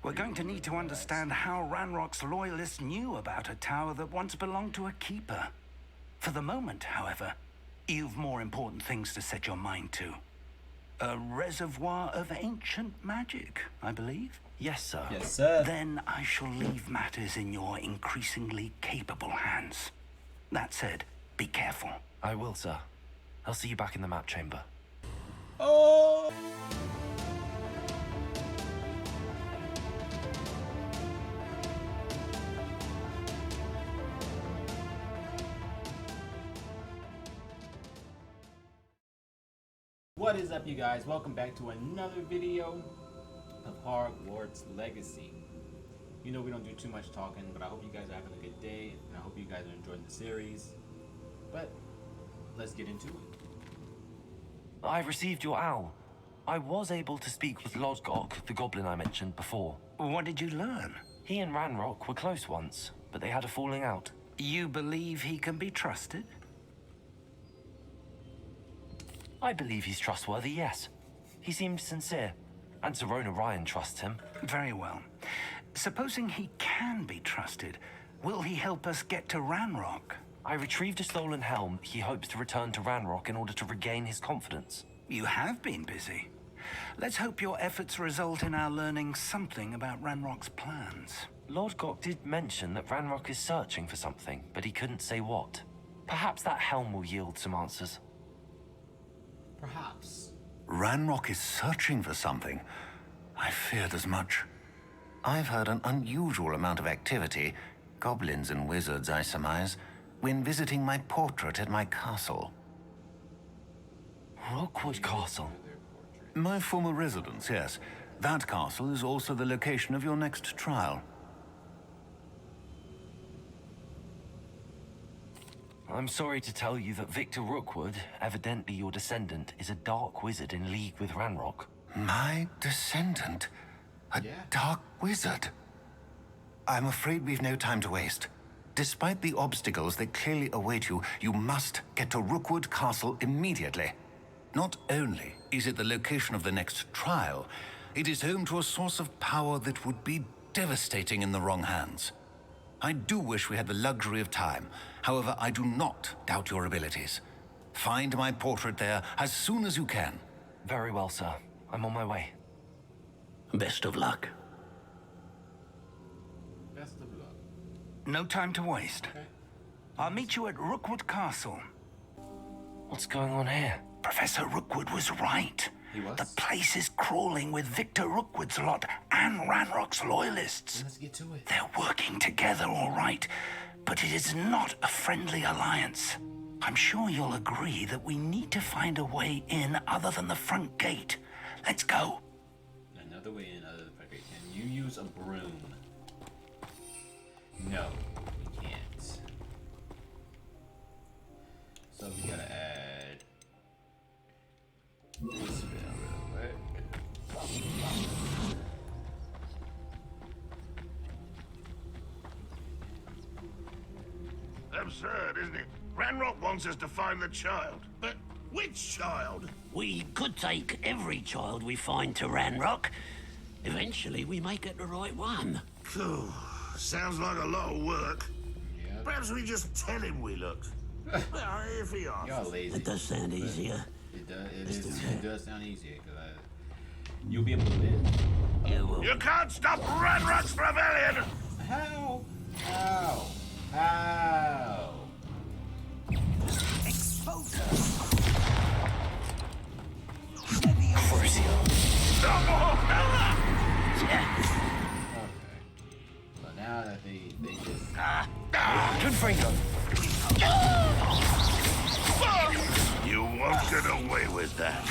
We're going to need to understand how Ranrock's loyalists knew about a tower that once belonged to a keeper. For the moment, however, you've more important things to set your mind to. A reservoir of ancient magic, I believe? Yes, sir. Yes, sir. Then I shall leave matters in your increasingly capable hands. That said, be careful. I will, sir. I'll see you back in the map chamber. Oh! What is up, you guys? Welcome back to another video of Hogwarts Legacy. You know we don't do too much talking, but I hope you guys are having a good day, and I hope you guys are enjoying the series. But let's get into it. I received your owl. I was able to speak with Lodgok, the goblin I mentioned before. What did you learn? He and Ranrock were close once, but they had a falling out. You believe he can be trusted? I believe he's trustworthy, yes. He seemed sincere, and Sirona Ryan trusts him. Very well. Supposing he can be trusted, will he help us get to Ranrock? I retrieved a stolen helm he hopes to return to Ranrock in order to regain his confidence. You have been busy. Let's hope your efforts result in our learning something about Ranrock's plans. Lodgok did mention that Ranrock is searching for something, but he couldn't say what. Perhaps that helm will yield some answers. Perhaps. Ranrock is searching for something. I feared as much. I've heard an unusual amount of activity, goblins and wizards, I surmise, when visiting my portrait at my castle. Rookwood Castle? My former residence, yes. That castle is also the location of your next trial. I'm sorry to tell you that Victor Rookwood, evidently your descendant, is a dark wizard in league with Ranrock. My descendant? A dark wizard? I'm afraid we've no time to waste. Despite the obstacles that clearly await you, you must get to Rookwood Castle immediately. Not only is it the location of the next trial, it is home to a source of power that would be devastating in the wrong hands. I do wish we had the luxury of time. However, I do not doubt your abilities. Find my portrait there as soon as you can. Very well, sir. I'm on my way. Best of luck. Best of luck. No time to waste. Okay. I'll meet you at Rookwood Castle. What's going on here? Professor Rookwood was right. He was? The place is crawling with Victor Rookwood's lot and Ranrock's loyalists. Let's get to it. They're working together, all right, but it is not a friendly alliance. I'm sure you'll agree that we need to find a way in other than the front gate. Let's go. Another way in other than the front gate. Can you use a broom? No, you can't. So we gotta add this spell real quick. Absurd, isn't it? Ranrock wants us to find the child. But which child? We could take every child we find to Ranrock. Eventually, we may get the right one. Phew, sounds like a lot of work. Yep. Perhaps we just tell him we looked. Well, if he asks. Y'all lazy. It does sound easier. It does sound easier, because you'll be able to live. You can't stop Ranrock's rebellion! How? How? How? So now that they just... Confringo! You won't get away with that.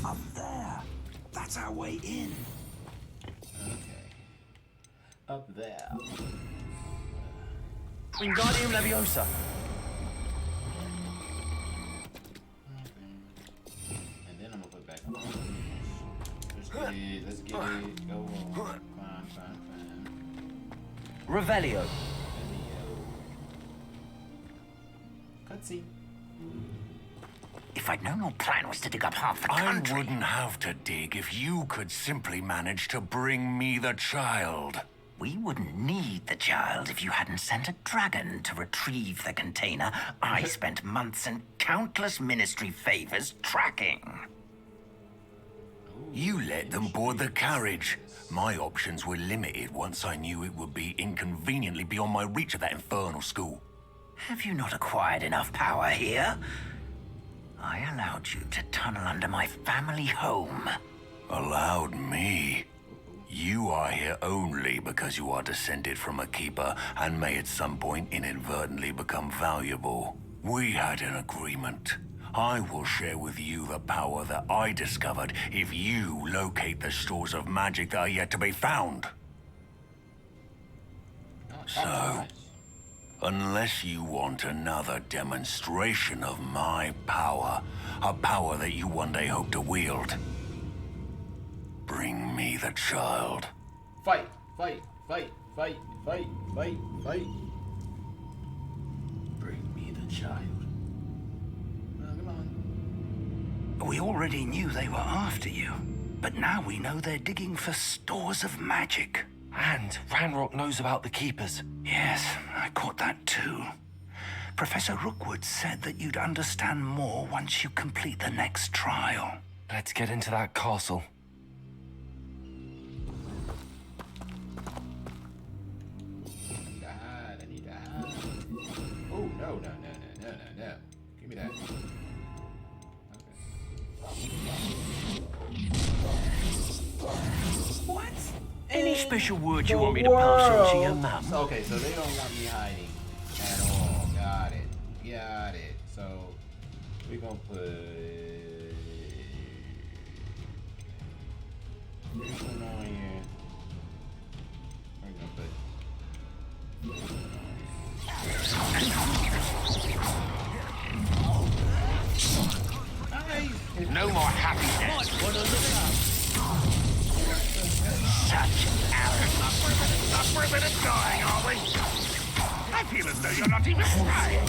Up there. That's our way in. Okay. Up there. Wingardium Leviosa! And then I'm gonna put back on. Let's get it. Go on. Fine. Revelio. Cutscene. If I'd known your plan was to dig up half the I country... wouldn't have to dig if you could simply manage to bring me the child. We wouldn't need the child if you hadn't sent a dragon to retrieve the container I spent months and countless ministry favors tracking. You let them board the carriage. My options were limited once I knew it would be inconveniently beyond my reach at that infernal school. Have you not acquired enough power here? I allowed you to tunnel under my family home. Allowed me? You are here only because you are descended from a keeper and may at some point inadvertently become valuable. We had an agreement. I will share with you the power that I discovered if you locate the stores of magic that are yet to be found. So, unless you want another demonstration of my power, a power that you one day hope to wield, bring me the child. Fight, fight, fight, fight, fight, fight, fight. Bring me the child. Come on. We already knew they were after you, but now we know they're digging for stores of magic. And Ranrock knows about the Keepers. Yes, I caught that too. Professor Rookwood said that you'd understand more once you complete the next trial. Let's get into that castle. I need to hide. Oh, no. Give me that. What? Any special words you want me to pass on to your mum? Okay, so they don't want me hiding at all. Got it. So we're gonna put this one on here. We're gonna put No more happiness. Such arrogance. Not for a bit of dying, are we? I feel as though you're not even trying.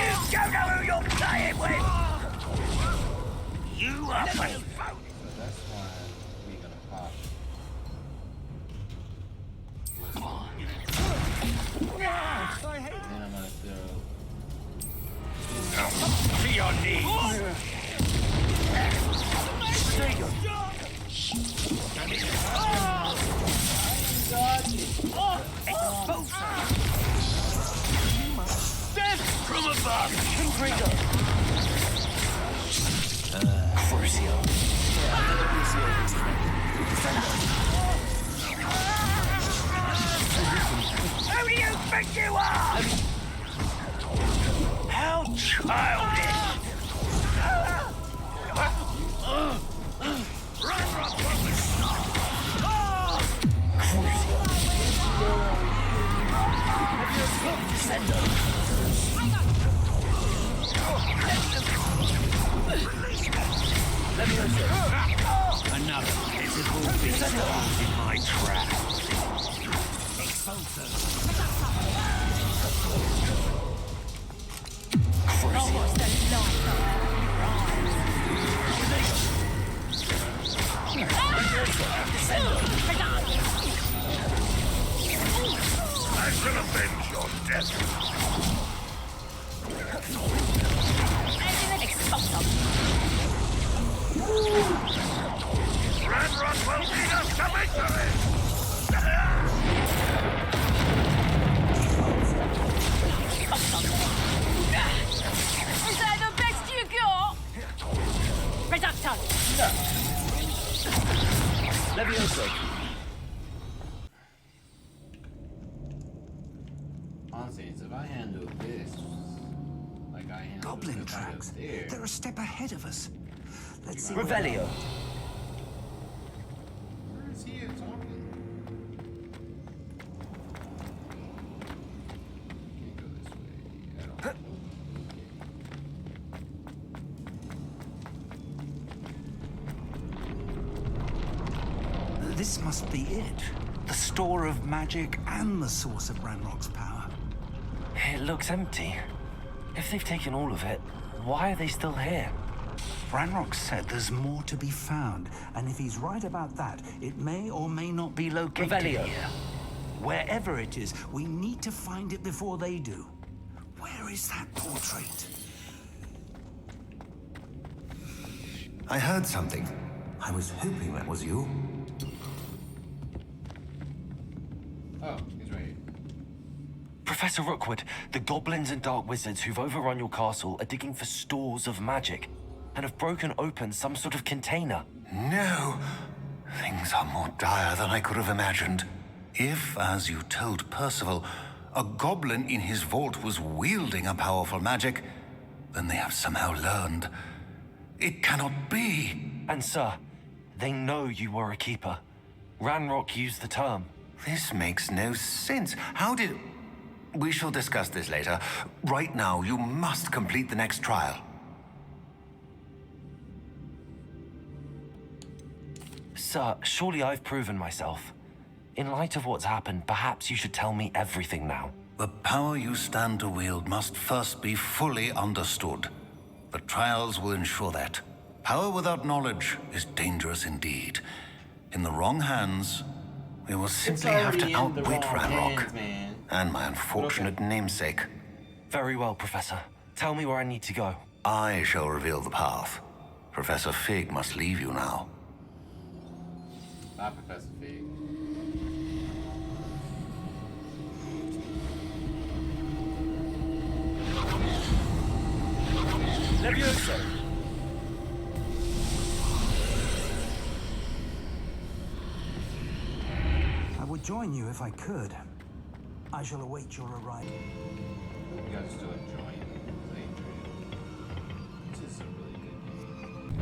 You don't know who you're playing with! You are my foe! so that's why we're gonna pop. Then I'm gonna throw. To your knees. Death from above! Crucio. Who do you think you are? How childish! Another pitiful beast caught in my trap. I shall avenge your death. Ranrock will lead us to victory! Is that the best you got? Reducto! Levioso. Honestly, if I handle this like I handle Goblin the stuff tracks. up there, They're a step ahead of us. Let's see. Revelio. where is he talking? Can't go this way at all. This must be it. The store of magic and the source of Ranrock's power. It looks empty. If they've taken all of it, why are they still here? Ranrock said there's more to be found, and if he's right about that, it may or may not be located Revelio. here. Wherever it is, we need to find it before they do. Where is that portrait? I heard something. I was hoping that was you. Oh, he's right here. Professor Rookwood, the goblins and dark wizards who've overrun your castle are digging for stores of magic and have broken open some sort of container. No. Things are more dire than I could have imagined. If, as you told Percival, a goblin in his vault was wielding a powerful magic, then they have somehow learned. It cannot be. And sir, they know you were a keeper. Ranrock used the term. This makes no sense. How did... We shall discuss this later. Right now, you must complete the next trial. Sir, surely I've proven myself. In light of what's happened, perhaps you should tell me everything now. The power you stand to wield must first be fully understood. The trials will ensure that. Power without knowledge is dangerous indeed. In the wrong hands, we will simply have to outwit Ranrock and my unfortunate namesake. Very well, Professor. Tell me where I need to go. I shall reveal the path. Professor Fig must leave you now. Bye, Professor Fig. Levioso! I would join you if I could. I shall await your arrival. You guys are still enjoying Adrian. This is a really good game.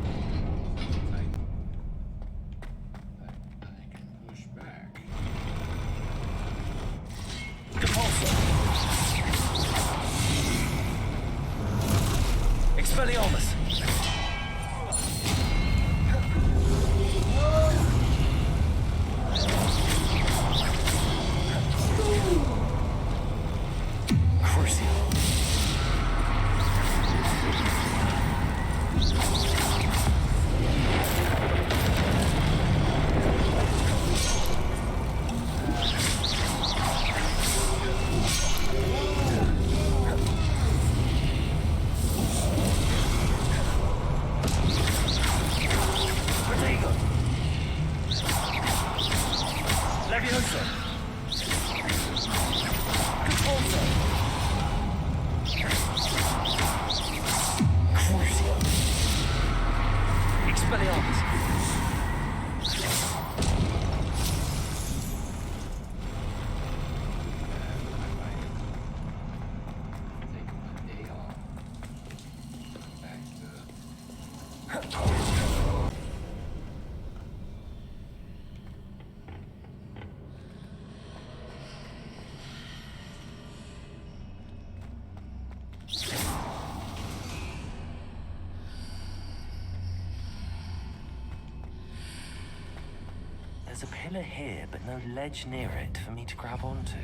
I can push back. Expelliarmus! Levioso! Compulso! Crucio! Expelliarmus! There's a pillar here, but no ledge near it for me to grab onto.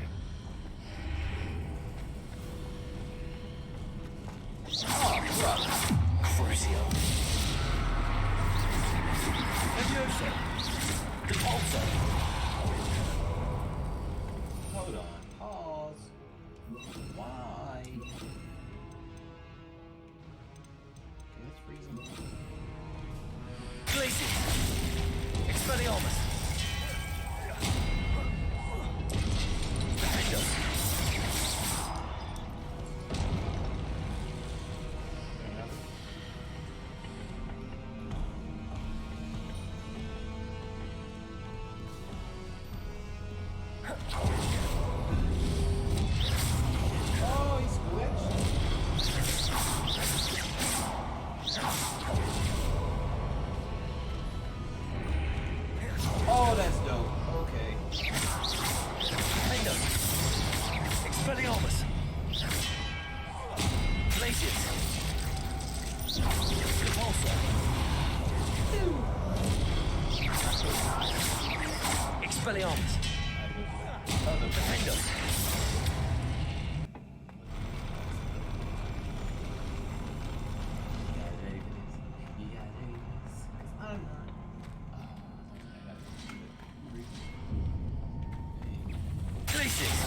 Crucio. Levioso. Compulso. Hold on. Pause. Why? That's reasonable. Glacius. Expelliarmus. Behind us. Oh, he's glitched. Expelliarmus. Defender. Glacius.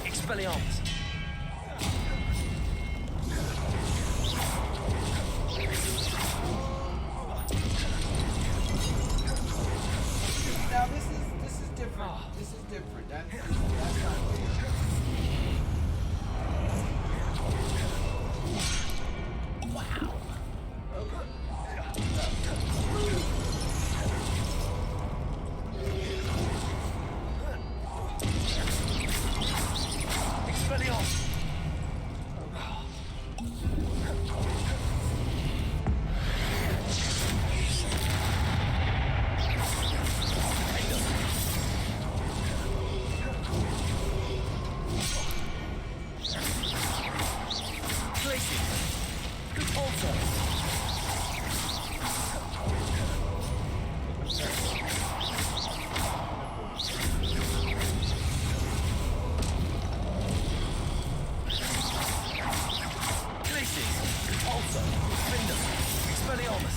Expelliarmus. Now this is different. This is different. That's not fair. Wow. Expelliarmus.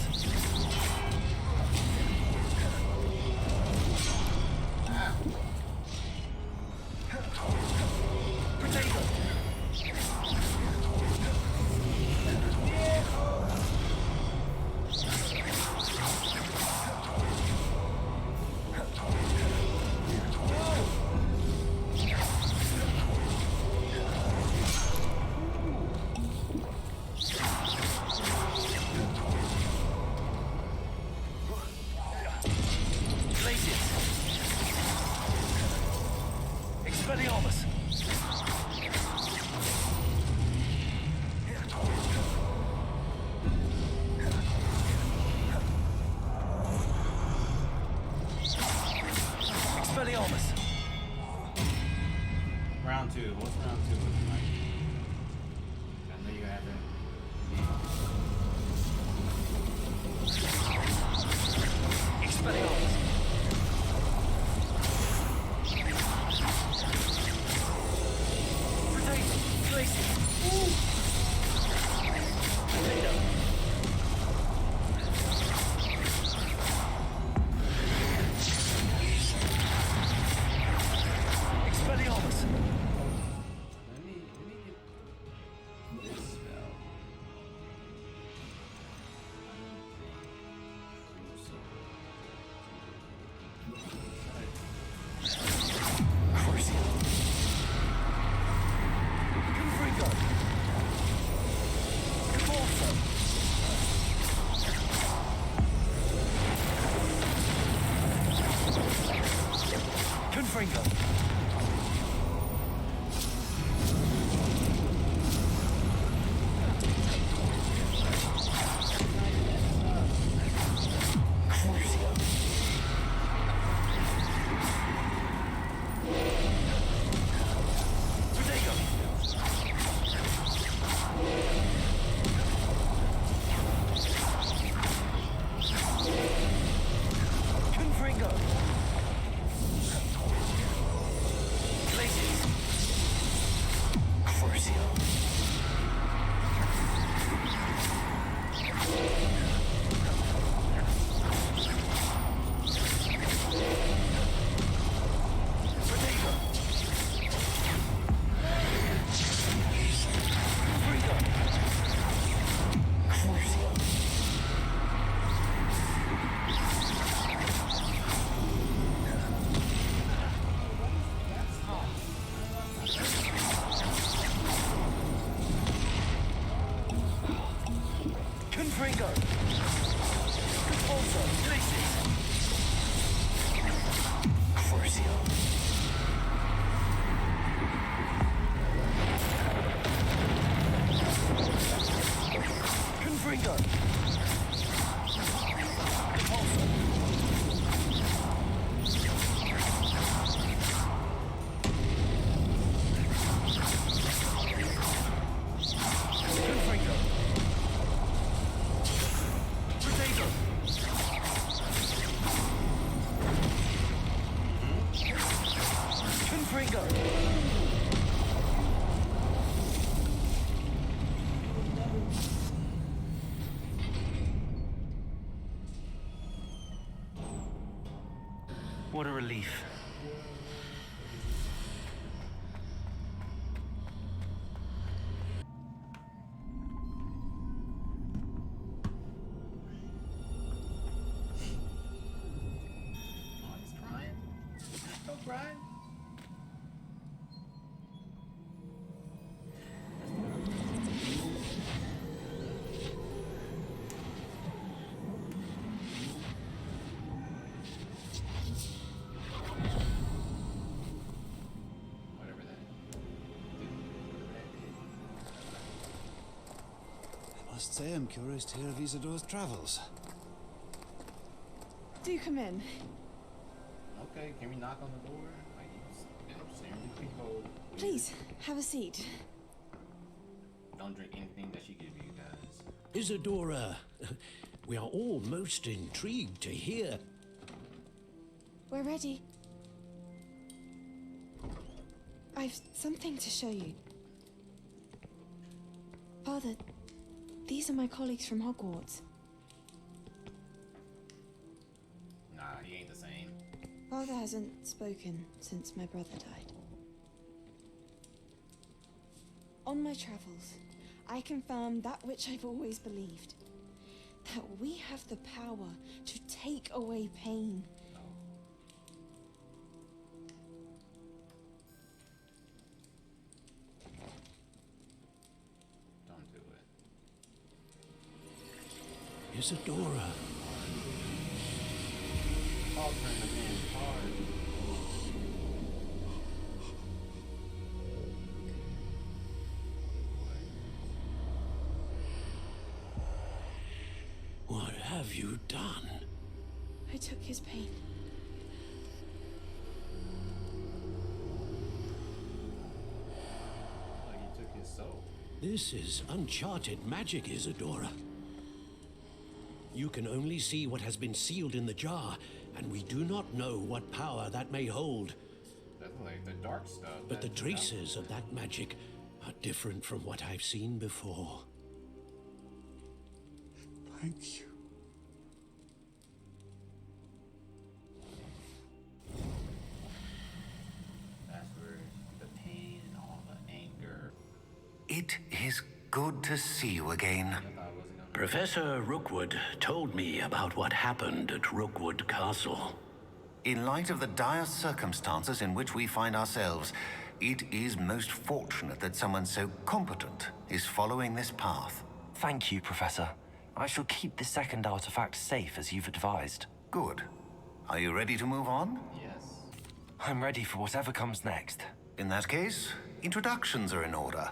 Expelliarmus. Expelliarmus. Round two. What's round two looking like? I know you have that. Expelliarmus. Potato. Glacier. Potato. Expelliarmus. Let me get this spell. Crucial. Confringo. Convulso. Confringo. Crucio. Protego. Confringo. Glacius. Crucio. Protego. Confringo. Crucio. Confringo. Convulso. Glacius. Crucio. Confringo. Convulso. Confringo. Potato. What a relief. Oh, he's crying. Don't cry. Whatever that is. I must say I'm curious to hear of Isadore's travels. Do come in. Okay, can we knock on the door? Like, seriously, people. Please, have a seat. Don't drink anything that she gives you guys. Isadora, we are all most intrigued to hear. We're ready. I've something to show you. Father, these are my colleagues from Hogwarts. Nah, he ain't the same. Father hasn't spoken since my brother died. On my travels, I confirmed that which I've always believed. That we have the power to take away pain. Don't do it. Isadora, I'll turn the man hard. what have you done? I took his pain. Like he took his soul. This is uncharted magic, Isadora. You can only see what has been sealed in the jar, and we do not know what power that may hold. That's like the dark stuff. But the traces of that magic are different from what I've seen before. Thank you. That's where the pain and all the anger. It is good to see you again. I thought it wasn't gonna. Professor Rookwood told me about what happened at Rookwood Castle. In light of the dire circumstances in which we find ourselves, it is most fortunate that someone so competent is following this path. Thank you, Professor. I shall keep the second artifact safe as you've advised. Good. Are you ready to move on? Yes. I'm ready for whatever comes next. In that case, introductions are in order.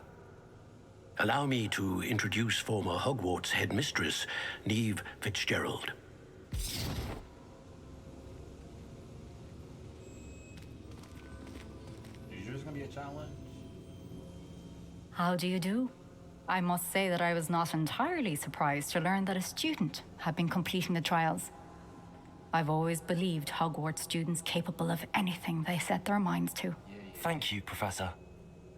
Allow me to introduce former Hogwarts headmistress, Neve Fitzgerald. You sure it's gonna be a challenge? How do you do? I must say that I was not entirely surprised to learn that a student had been completing the trials. I've always believed Hogwarts students capable of anything they set their minds to. Thank you, Professor.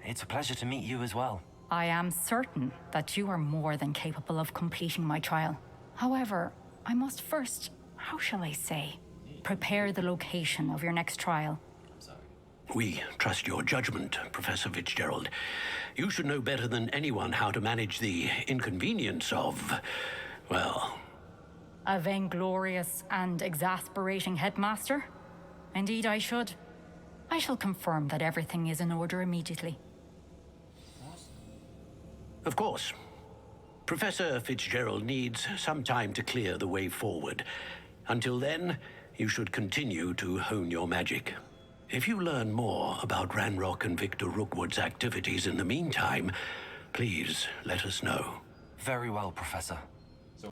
It's a pleasure to meet you as well. I am certain that you are more than capable of completing my trial. However, I must first, how shall I say, prepare the location of your next trial. I'm sorry. We trust your judgment, Professor Fitzgerald. You should know better than anyone how to manage the inconvenience of, well... A vainglorious and exasperating headmaster? Indeed I should. I shall confirm that everything is in order immediately. Of course. Professor Fitzgerald needs some time to clear the way forward. Until then, you should continue to hone your magic. If you learn more about Ranrock and Victor Rookwood's activities in the meantime, please let us know. Very well, Professor. So.